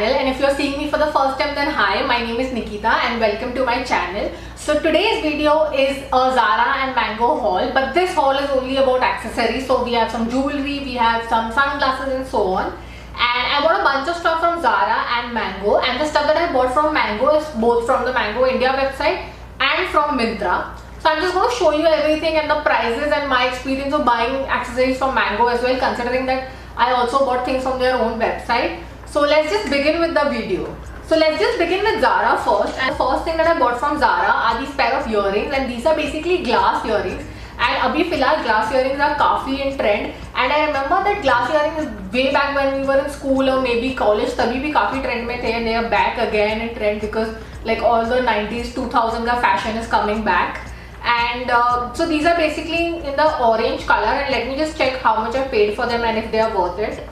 channel, and if you're seeing me for the first time, then hi, my name is Nikita and welcome to my channel. So today's video is a Zara and Mango haul, but this haul is only about accessories. So we have some jewelry, we have some sunglasses and so on. And I bought a bunch of stuff from Zara and Mango, and the stuff that I bought from Mango is both from the Mango India website and from Myntra. So I'm just going to show you everything and the prices and my experience of buying accessories from Mango as well, considering that I also bought things from their own website. So let's just begin with the video. So let's just begin with Zara first. And the first thing that I bought from Zara are these pair of earrings, and these are basically glass earrings. And abhi filhal glass earrings are काफी in trend. And I remember that glass earrings way back when we were in school or maybe college, तभी भी काफी trend में थे, and they are back again in trend because like all the 90s 2000 का fashion is coming back. And so these are basically in the orange color, and let me just check how much I paid for them and if they are worth it.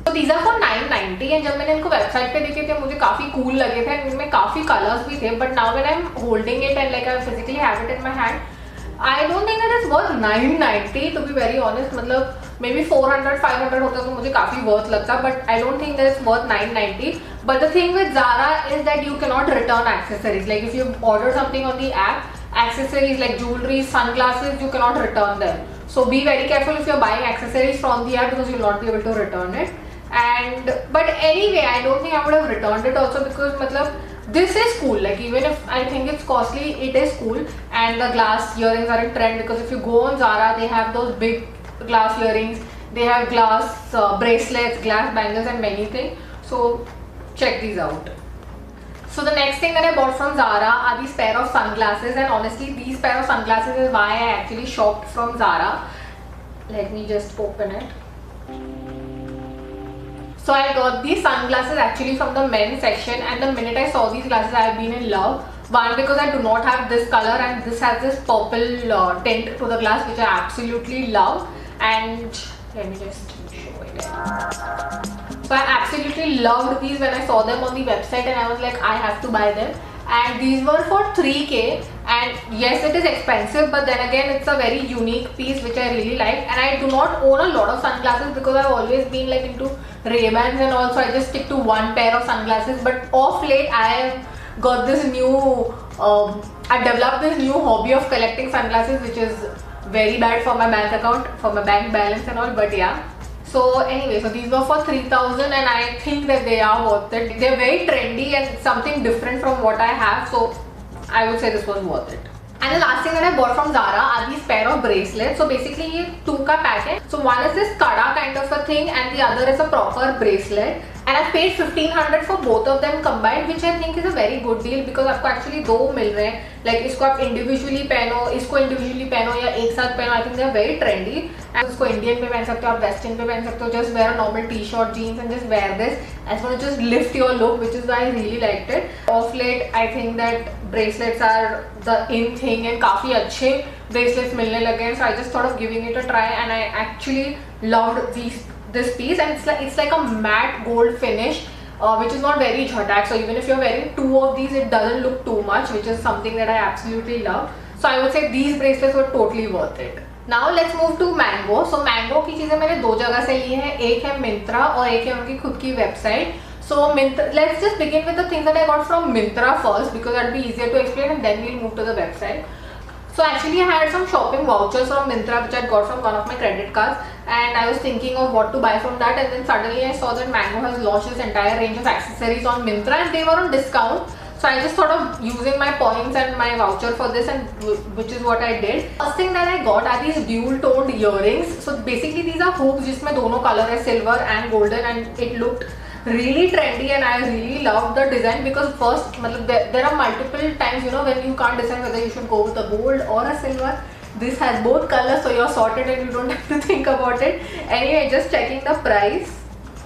So these are for 990, and जब मैंने इनको website पे देखे थे मुझे काफी cool लगे थे, इनमें काफी colors भी थे, but now when I'm holding it and like I physically have it in my hand, I don't think that it's worth 990 to be very honest. मतलब maybe 400 500 होता तो मुझे काफी worth लगता, but I don't think that it's worth 990. But the thing with Zara is that you cannot return accessories. Like if you order something on the app, accessories like jewelry, sunglasses, you cannot return them. So be very careful if you're buying accessories from the app because you'll not be able to return it. But anyway, I don't think I would have returned it also because matlab, this is cool. Like even if I think it's costly, it is cool. And the glass earrings are in trend because if you go on Zara, they have those big glass earrings, they have glass bracelets, glass bangles and many things. So check these out. So the next thing that I bought from Zara are these pair of sunglasses, and honestly these pair of sunglasses is why I actually shopped from Zara. Let me just open it. So I got these sunglasses actually from the men's section, and the minute I saw these glasses I have been in love. One, because I do not have this color and this has this purple tint to the glass which I absolutely love. And let me just show it. So I absolutely loved these when I saw them on the website, and I was like, I have to buy them. And these were for 3K, and yes, it is expensive, but then again it's a very unique piece which I really like. And I do not own a lot of sunglasses because I've always been like into Ray-Bans and all, so I just stick to one pair of sunglasses. But of late I have got this new I've developed this new hobby of collecting sunglasses, which is very bad for my bank account, for my bank balance and all, but yeah. So anyway, so these were for 3000, and I think that they are worth it. They're very trendy and something different from what I have, so I would say this was worth it. And the last thing that I bought from Zara are these pair of bracelets. So basically ये 2 का pack है. So one is this kada kind of a thing and the other is a proper bracelet. And I paid 1500 for both of them combined, which I think is a very good deal because आपको actually दो मिल रहे हैं. Like इसको आप individually पहनो, इसको individually पहनो या एक साथ पहनो. I think they are very trendy. And इसको Indian पे पहन सकते हो, आप Western पे पहन सकते हो. Just wear a normal t-shirt, jeans and just wear this. And it's going to just lift your look, which is why I really liked it. Of late, I think that bracelets are the in thing and काफी अच्छे bracelets मिलने लगे हैं. So I just thought of giving it a try, and I actually loved this piece, and it's like a matte gold finish, which is not very jhatak. So even if you're wearing 2 of these, it doesn't look too much, which is something that I absolutely love. So I would say these bracelets were totally worth it. Now let's move to Mango. So Mango की चीजें मैंने 2 जगह से ली हैं, एक है Myntra और एक है उनकी खुद की website. So Myntra, let's just begin with the things that I got from Myntra first because that'll be easier to explain, and then we'll move to the website. So actually I had some shopping vouchers from Myntra which I got from one of my credit cards, and I was thinking of what to buy from that, and then suddenly I saw that Mango has launched this entire range of accessories on Myntra and they were on discount. So I just thought of using my points and my voucher for this, and which is what I did. First thing that I got are these dual toned earrings. So basically these are hoops जिसमें दोनों color है, silver and golden, and it looked really trendy and I really loved the design because first there are multiple times, you know, when you can't decide whether you should go with a gold or a silver. This has both colors, so you're sorted and you don't have to think about it. Anyway, just checking the price.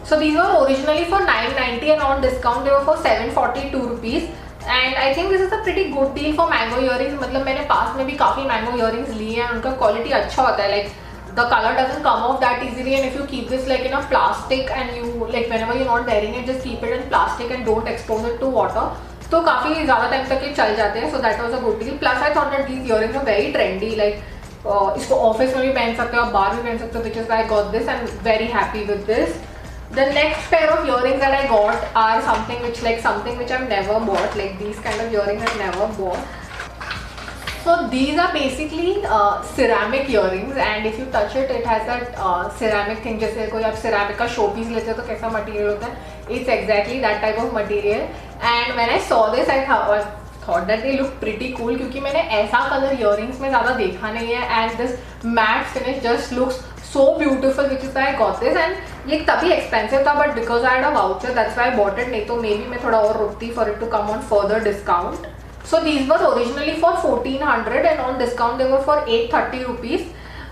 So these were originally for 990 and on discount they were for 742 rupees. And I think this is a pretty good deal for Mango earrings. मतलब मैंने पास में भी काफी Mango earrings लिए हैं, उनका quality अच्छा होता है. Like the color doesn't come off that easily, and if you keep this like in a plastic and you like whenever you're not wearing it, just keep it in plastic and don't expose it to water, तो काफी ज़्यादा time तक ये चल जाते हैं. So that was a good deal. Plus I thought that these earrings are very trendy. Like इसको office में भी पहन सकते हो, आप बाहर भी पहन सकते हो, which is why I got this. I'm very happy with this. The next pair of earrings that I got are something which I've never bought. Like these kind of earrings I've never bought. So these are basically ceramic earrings, and if you touch it, it has that ceramic thing. जैसे कोई आप ceramic का showpiece लेते हो तो कैसा material होता है? It's exactly that type of material. And when I saw this, I thought that they look pretty cool क्योंकि मैंने ऐसा color earrings में ज़्यादा देखा नहीं है, and this matte finish just looks so beautiful, which is why I got this. And ये तभी expensive था, but because I had a voucher, that's why I bought it. नहीं तो maybe मैं थोड़ा और रुकती for it to come on further discount. So these were originally for 1400 and on discount they were for 830 rupees.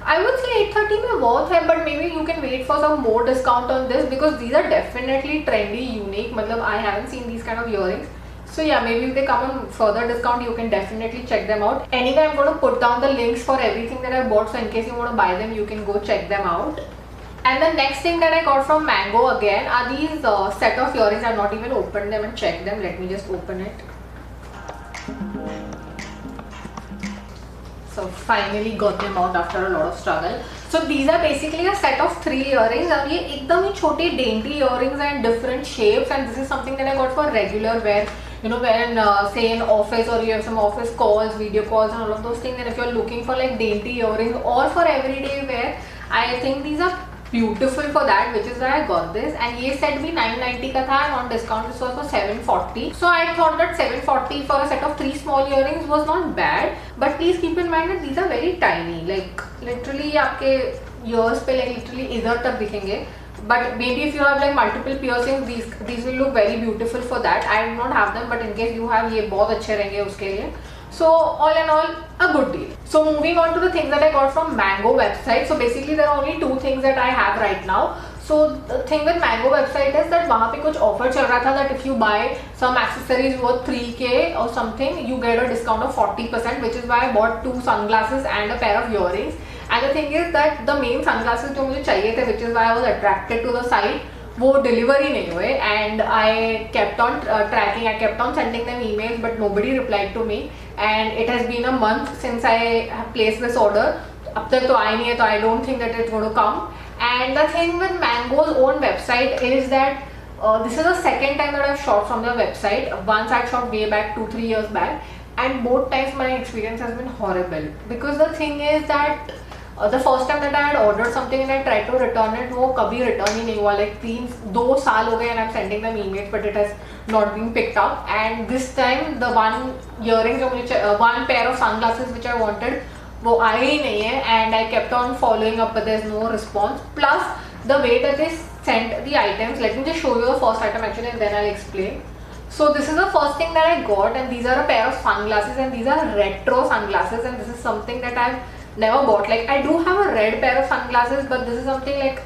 I would say 830 में worth है, but maybe you can wait for some more discount on this because these are definitely trendy, unique. मतलब I haven't seen these kind of earrings. So yeah, maybe if they come on further discount, you can definitely check them out. Anyway, I'm going to put down the links for everything that I bought, so in case you want to buy them, you can go check them out. And the next thing that I got from Mango again are these set of earrings. I've not even opened them and checked them. Let me just open it. So finally got them out after a lot of struggle. So these are basically a set of 3 earrings. अब ये एकदम ही छोटे dainty earrings and different shapes, and this is something that I got for regular wear. You know, when say in office or you have some office calls, video calls and all of those things, and if you're looking for like dainty earrings or for everyday wear, I think these are beautiful for that, which is why I got this. And ये set भी 990 का था, and on discount this was for 740. So I thought that 740 for a set of 3 small earrings was not bad, but please keep in mind that these are very tiny, like literally आपके ears पे like literally इधर तक दिखेंगे. But maybe if you have like multiple piercings, these will look very beautiful for that. I do not have them, but in case you have, ये बहुत अच्छे रहेंगे उसके लिए. So all in all, a good deal. So moving on to the things that I got from Mango website. So basically there are only 2 things that I have right now. So the thing with Mango website is that वहाँ पे कुछ offer चल रहा था that if you buy some accessories worth 3k or something, you get a discount of 40%, which is why I bought 2 sunglasses and a pair of earrings. And the thing is that the main sunglasses जो मुझे चाहिए थे, which is why I was attracted to the site, वो delivery नहीं हुए. And I kept on tracking, I kept on sending them emails, but nobody replied to me. And it has been a month since I have placed this order. अब तक तो आई नहीं है, तो I don't think that it's going to come. And the thing with Mango's own website is that this is the second time that I've shot from their website. Once I shot way back 2-3 years back, and both times my experience has been horrible. Because the thing is that the first time that I had ordered something and I tried to return it, वो कभी return ही नहीं हुआ. Like 2 साल हो गए and I'm sending them emails, but it has not been picked up. And this time the one earring जो मुझे one pair of sunglasses which I wanted, वो आए ही नहीं है. And I kept on following up, but there's no response. Plus the way that they sent the items. Let me just show you the first item actually, and then I'll explain. So this is the first thing that I got, and these are a pair of sunglasses, and these are retro sunglasses, and this is something that I've never bought. Like I do have a red pair of sunglasses, but this is something like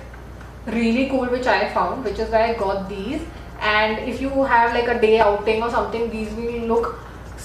really cool which I found, which is why I got these. And if you have like a day outing or something, these will look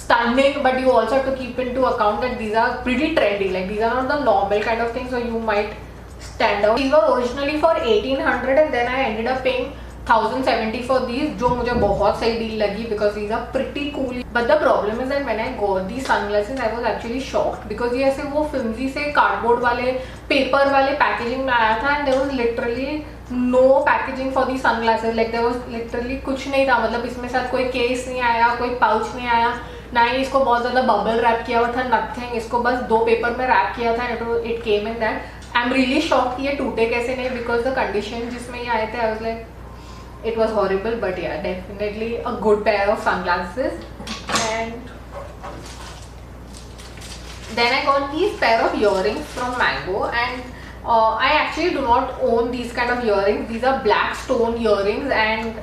stunning, but you also have to keep into account that these are pretty trendy. Like these are not the normal kind of thing, so you might stand out. These were originally for 1800 and then I ended up paying 1070 for these, जो मुझे बहुत सही deal लगी because these are pretty cool. But the problem is that when I got these sunglasses, I was actually shocked because ये ऐसे वो flimsy से cardboard वाले paper वाले packaging में आया था, and there was literally no packaging for these sunglasses. Like there was literally कुछ नहीं था. मतलब इसमें साथ कोई case नहीं आया, कोई pouch नहीं आया, ना ही इसको बहुत ज़्यादा बबल रैप किया हुआ था, नथिंग. इसको बस 2 पेपर में रैप किया था. It came in that. I am really shock कि ये टूटे कैसे नहीं, बिकॉज द कंडीशन जिसमें ये आए थे, I was like it was horrible. But yeah definitely a good pair of sunglasses. And then I got these pair of earrings from Mango, and I actually do not own these kind of earrings. These are black stone earrings, and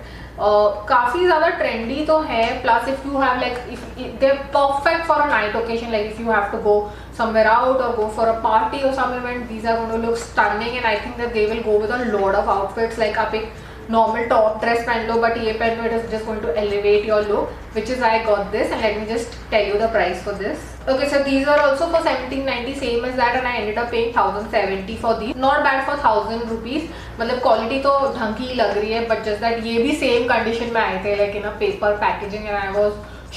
काफ़ी ज़्यादा trendy तो है. Plus if you have like, if they're perfect for a night occasion, like if you have to go somewhere out or go for a party or some event, these are going to look stunning, and I think that they will go with a lot of outfits. Like आप एक normal top dress पहन लो, but ये पहन लो, it is just going to elevate your look, which is why I got this. And let me just tell you the price for this. Okay, so these are also for 1790, same as that, and I ended up paying 1070 for these. Not bad for 1000 rupees. मतलब quality तो ढंग की लग रही है, but just that ये भी same condition में आए थे, like in a paper packaging, and I was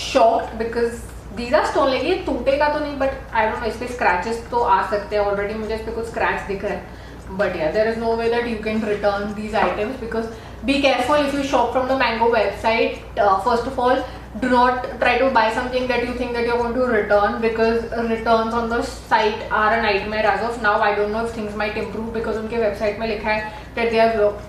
shocked because these are stone. like ये टूटेगा तो नहीं, but I don't know, इस पे scratches तो आ सकते हैं. Already मुझे इस पे कुछ scratch दिख रहा है. But yeah, there is no way that you can return these items because be careful if you shop from the Mango website. First of all, do not try to buy something that you think that you're going to return, because returns on the site are a nightmare as of now. I don't know if things might improve, because उनके website में लिखा है that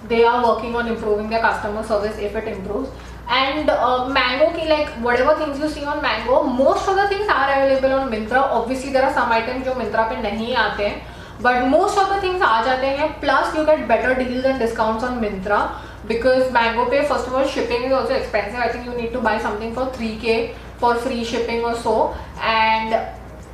they are working on improving their customer service if it improves. And Mango ki, like whatever things you see on Mango, most of the things are available on Myntra. Obviously there are some items जो Myntra पे नहीं आते हैं, but most of the things आ जाते हैं. Plus you get better deals and discounts on Myntra, because Mango Pay, first of all, shipping is also expensive. I think you need to buy something for 3K for free shipping or so, and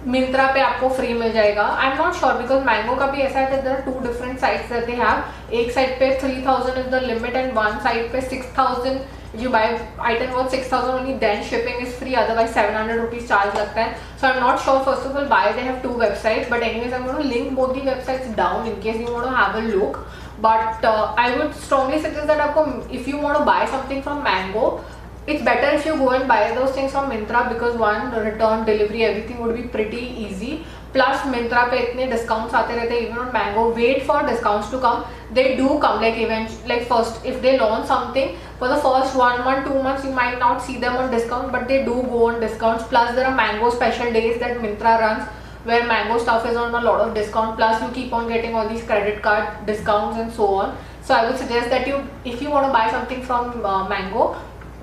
Myntra पे आपको free मिल जाएगा. I'm not sure, because Mango का भी ऐसा है that there are 2 different sites that they have. एक site पे 3,000 is the limit and one site पे 6,000. If you buy item worth 6,000 only, then shipping is free. Otherwise 700 rupees charge लगता है. So I'm not sure first of all why they have 2 websites. But anyways, I'm going to link both the websites down in case you want to have a look. But I would strongly suggest that आपको, if you want to buy something from Mango, it's better if you go and buy those things from Myntra, because one, return, delivery, everything would be pretty easy. Plus Myntra पे इतने discounts आते रहते हैं. Even on Mango, wait for discounts to come. They do come, like first, if they launch something for the first 1 month, 2 months, you might not see them on discount, but they do go on discounts. Plus there are Mango special days that Myntra runs, where Mango stuff is on a lot of discount. Plus you keep on getting all these credit card discounts and so on. So I would suggest that if you want to buy something from Mango,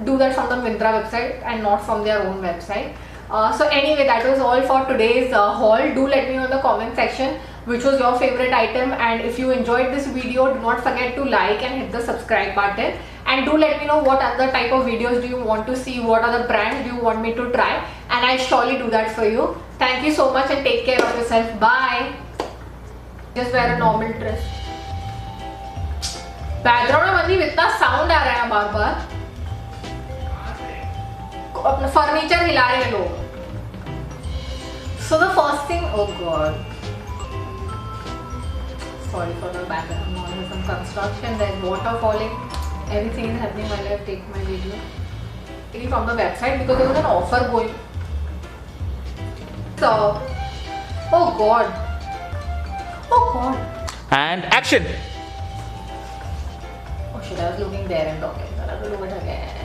do that from the Myntra website and not from their own website. So anyway, that was all for today's haul. Do let me know in the comment section which was your favorite item, and if you enjoyed this video, do not forget to like and hit the subscribe button, and do let me know what other type of videos do you want to see, what other brands do you want me to try, and I'll surely do that for you. Thank you so much and take care of yourself. Bye. Just wear a normal dress. Background में मतलब इतना sound आ रहा है बार बार, अपना furniture हिला रहे हैं लोग. So the first thing, oh god, sorry for the background noise, some construction, there's water falling, everything is happening while I take my video. From the website, because there was an offer going. So, oh god, and action. oh shit, I was looking there and talking, I have to look at it again.